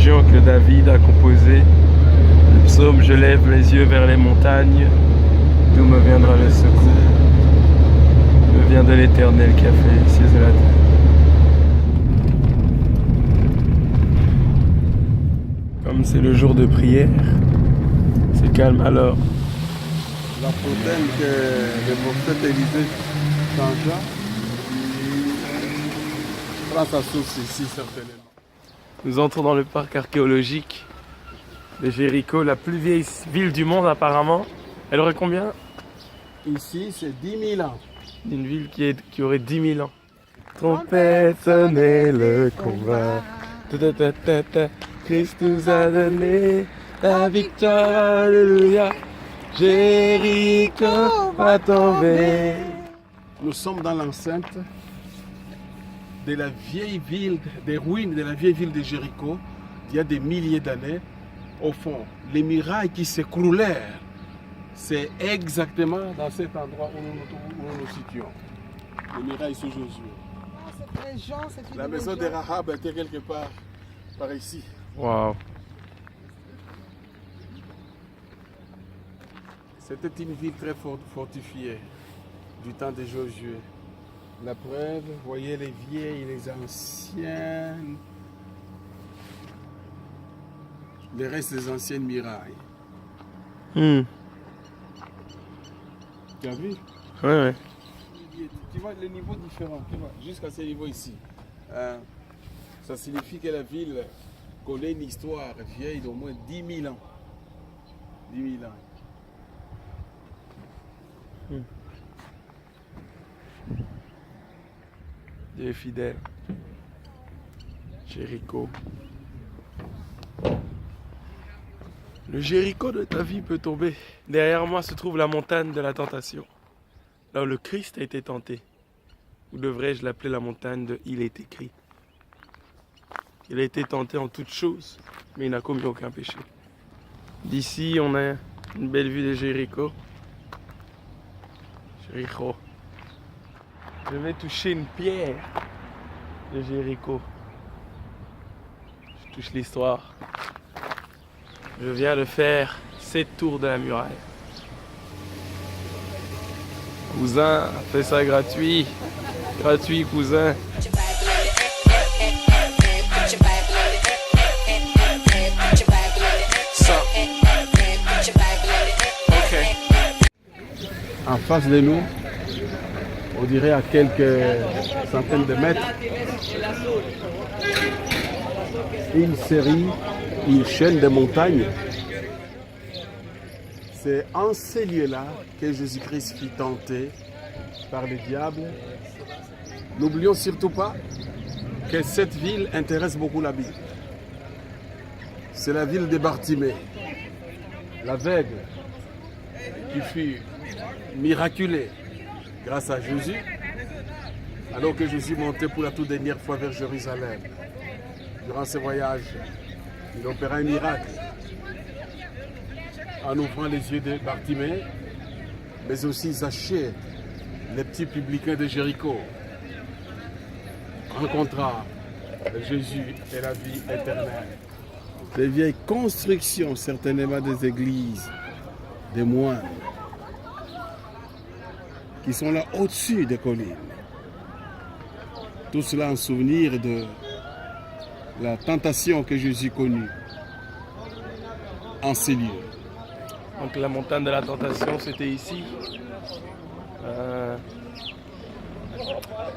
région que David a composée. Le psaume « Je lève les yeux vers les montagnes, d'où me viendra le secours. Me vient de l'Éternel qui a fait les cieux et la terre. » Comme c'est le jour de prière, c'est calme alors. La fontaine que le prophète Élisée changea prend sa source ici certainement. Nous entrons dans le parc archéologique de Jéricho, la plus vieille ville du monde apparemment. Elle aurait combien? Ici, c'est 10 000 ans. Une ville qui aurait 10 000 ans. Trompette, sonnez le combat. Christ nous a donné la victoire, alléluia. Jéricho va tomber. Nous sommes dans l'enceinte de la vieille ville, des ruines de la vieille ville de Jéricho, il y a des milliers d'années. Au fond, les murailles qui s'écroulèrent, c'est exactement dans cet endroit où nous nous situons. Les murailles sous Josué. La maison de Rahab était quelque part par ici. Waouh. C'était une ville très fortifiée du temps de Josué. La preuve, vous voyez les vieilles, les anciennes, les restes des anciennes murailles. Tu as vu? Ouais. Tu vois le niveau différent, jusqu'à ce niveau ici. Ça signifie que la ville connaît une histoire vieille d'au moins 10 000 ans. 10 000 ans. Dieu est fidèle. Jéricho. Le Jéricho de ta vie peut tomber. Derrière moi se trouve la montagne de la tentation. Là où le Christ a été tenté. Ou devrais-je l'appeler la montagne de Il est écrit. Il a été tenté en toutes choses, mais il n'a commis aucun péché. D'ici, on a une belle vue de Jéricho. Jéricho. Je vais toucher une pierre de Jéricho. Je touche l'histoire. Je viens de faire 7 tours de la muraille. Cousin, fais ça gratuit. Gratuit, cousin. En face de nous, on dirait à quelques centaines de mètres, une chaîne de montagnes. C'est en ces lieux-là que Jésus-Christ fut tenté par le diable. N'oublions surtout pas que cette ville intéresse beaucoup la Bible. C'est la ville de Bartimée, l'aveugle qui fut miraculé grâce à Jésus, alors que Jésus montait pour la toute dernière fois vers Jérusalem. Durant ce voyage, il opéra un miracle en ouvrant les yeux de Bartimée, mais aussi Zachée, le petit publicain de Jéricho, rencontra Jésus et la vie éternelle. Les vieilles constructions, certainement des églises, des moines, qui sont là au-dessus des collines. Tout cela en souvenir de la tentation que Jésus connut en ces lieux. Donc la montagne de la tentation, c'était ici.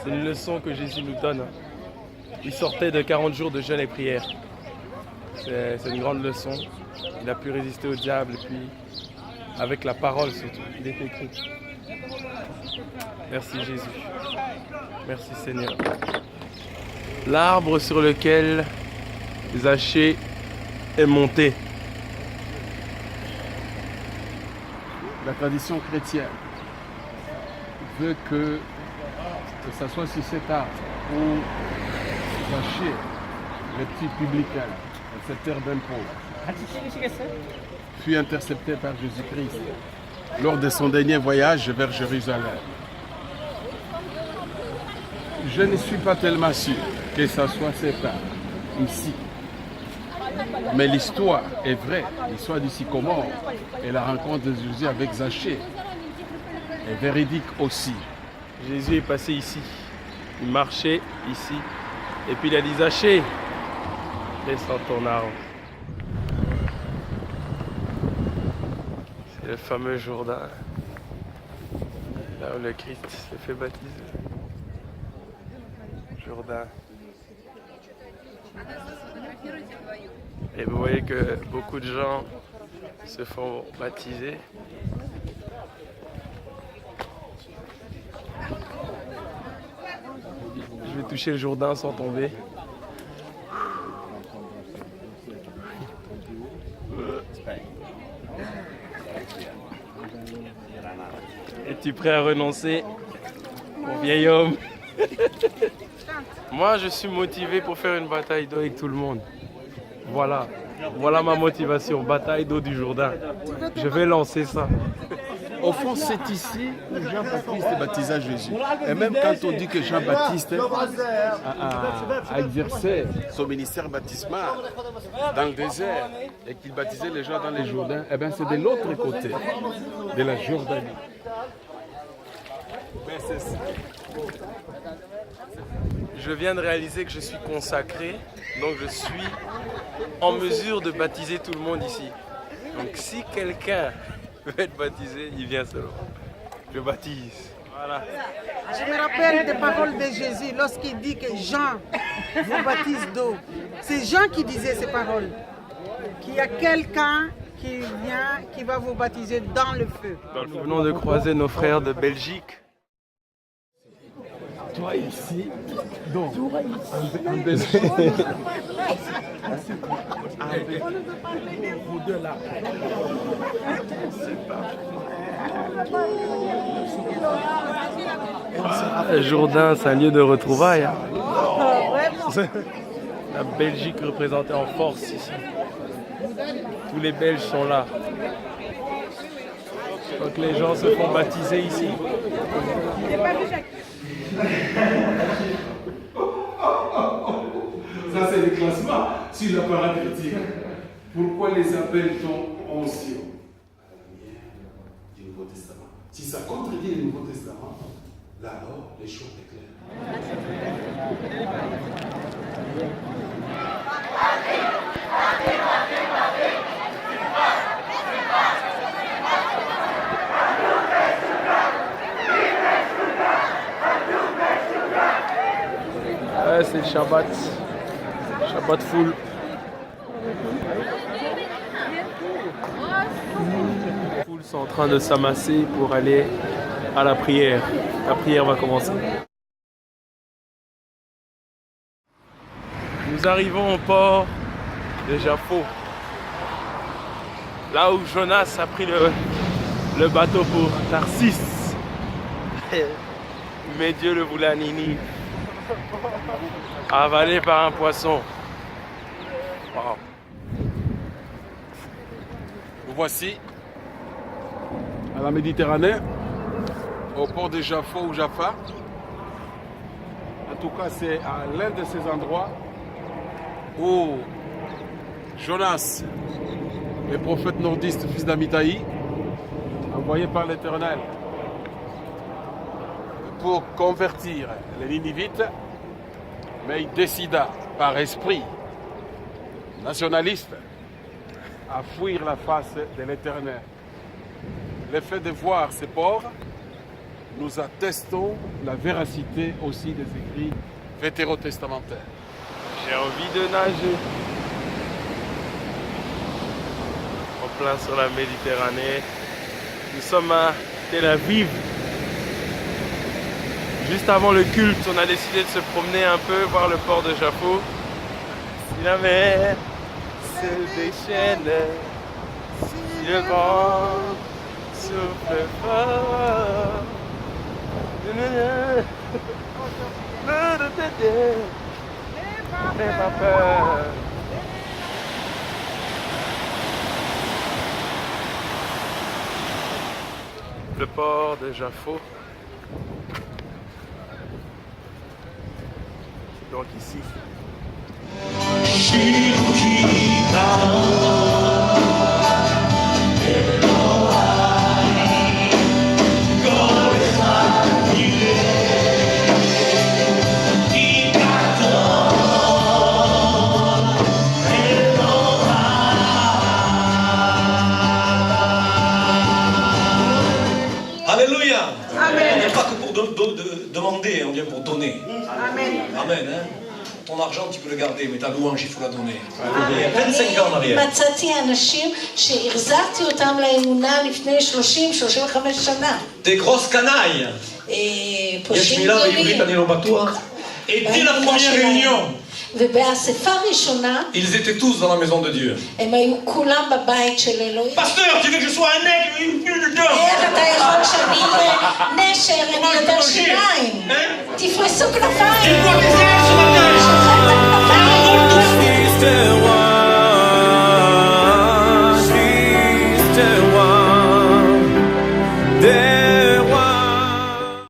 C'est une leçon que Jésus nous donne. Il sortait de 40 jours de jeûne et prière. C'est une grande leçon. Il a pu résister au diable, et puis avec la parole surtout. Il est écrit. Merci Jésus. Merci Seigneur. L'arbre sur lequel Zachée est monté. La tradition chrétienne veut que ce soit sur cet arbre où Zachée, le petit publicain, accepteur d'impôts, fut intercepté par Jésus-Christ lors de son dernier voyage vers Jérusalem. Je ne suis pas tellement sûr que ce soit cet arbre ici Mais l'histoire est vraie, l'histoire du sycomore et la rencontre de Jésus avec Zachée est véridique aussi. Jésus est passé ici. Il marchait ici. Et puis il a dit Zachée, descends ton arbre. C'est le fameux Jourdain. Là où le Christ s'est fait baptiser. Jourdain. Et vous voyez que beaucoup de gens se font baptiser. Je vais toucher le Jourdain sans tomber. Es-tu prêt à renoncer, mon vieil homme? Moi, je suis motivé pour faire une bataille d'eau avec tout le monde. Voilà. Voilà ma motivation. Bataille d'eau du Jourdain. Je vais lancer ça. Au fond, c'est ici où Jean-Baptiste baptisa Jésus. Et même quand on dit que Jean-Baptiste a exercé son ministère baptismal dans le désert et qu'il baptisait les gens dans les Jourdains, eh bien c'est de l'autre côté de la Jordanie. Mais c'est ça. Je viens de réaliser que je suis consacré, donc je suis en mesure de baptiser tout le monde ici. Donc si quelqu'un veut être baptisé, il vient seulement. Je baptise. Voilà. Je me rappelle des paroles de Jésus lorsqu'il dit que Jean vous baptise d'eau. C'est Jean qui disait ces paroles. Qu'il y a quelqu'un qui vient, qui va vous baptiser dans le feu. Nous venons de croiser nos frères de Belgique. Toi ici, donc, en vous deux là. Jourdain, c'est un lieu de retrouvailles. Hein. La Belgique représentée en force ici. Tous les Belges sont là. Donc les gens se font baptiser ici. Ça, c'est le classement sur la parade chrétienne. Pourquoi les appelle-t-on anciens? À la lumière du Nouveau Testament. Si ça contredit le Nouveau Testament, là alors, les choses sont claires. Ouais, c'est le Shabbat. Shabbat full. Les foules sont en train de s'amasser pour aller à la prière. La prière va commencer. Nous arrivons au port de Jaffo. Là où Jonas a pris le bateau pour Tarsis. Mais Dieu le voulait à Ninive. Avalé par un poisson. Wow. Nous voici à la Méditerranée, au port de Jaffo ou Jaffa. En tout cas, c'est à l'un de ces endroits où Jonas, le prophète nordiste, fils d'Amitai, envoyé par l'Éternel pour convertir les Ninivites, mais il décida par esprit nationaliste à fuir la face de l'Éternel. Le fait de voir ces ports, nous attestons la véracité aussi des écrits vétérotestamentaires. J'ai envie de nager. En plein sur la Méditerranée. Nous sommes à Tel Aviv. Juste avant le culte, on a décidé de se promener un peu, voir le port de Jaffo. Si la mer se déchaîne, si le vent souffle fort, n'aie pas peur. Le port de Jaffo. Donc ici. Alléluia. On n'est pas que pour demander, on vient pour donner. Amen. Amen. Hein? Ton argent, tu peux le garder, mais ta louange, il faut la donner. Il y a 25 ans en arrière. מצאתי אנשים שהחזרתי אותם לאמונה לפני 30-35 שנה. Des grosses canailles. פושעים יש מילה בעברית, גדולים. אני לא בטוח. Et dès la première réunion, ובאספה הראשונה, ils étaient tous dans la maison de Dieu. הם היו כולם בבית של אלוהים. Pasteur, tu veux que je sois un aigle, une bulle de dents? איך אתה יכול שאני אהיה נשר עם יותר שיניים? תפרסו כנפיים.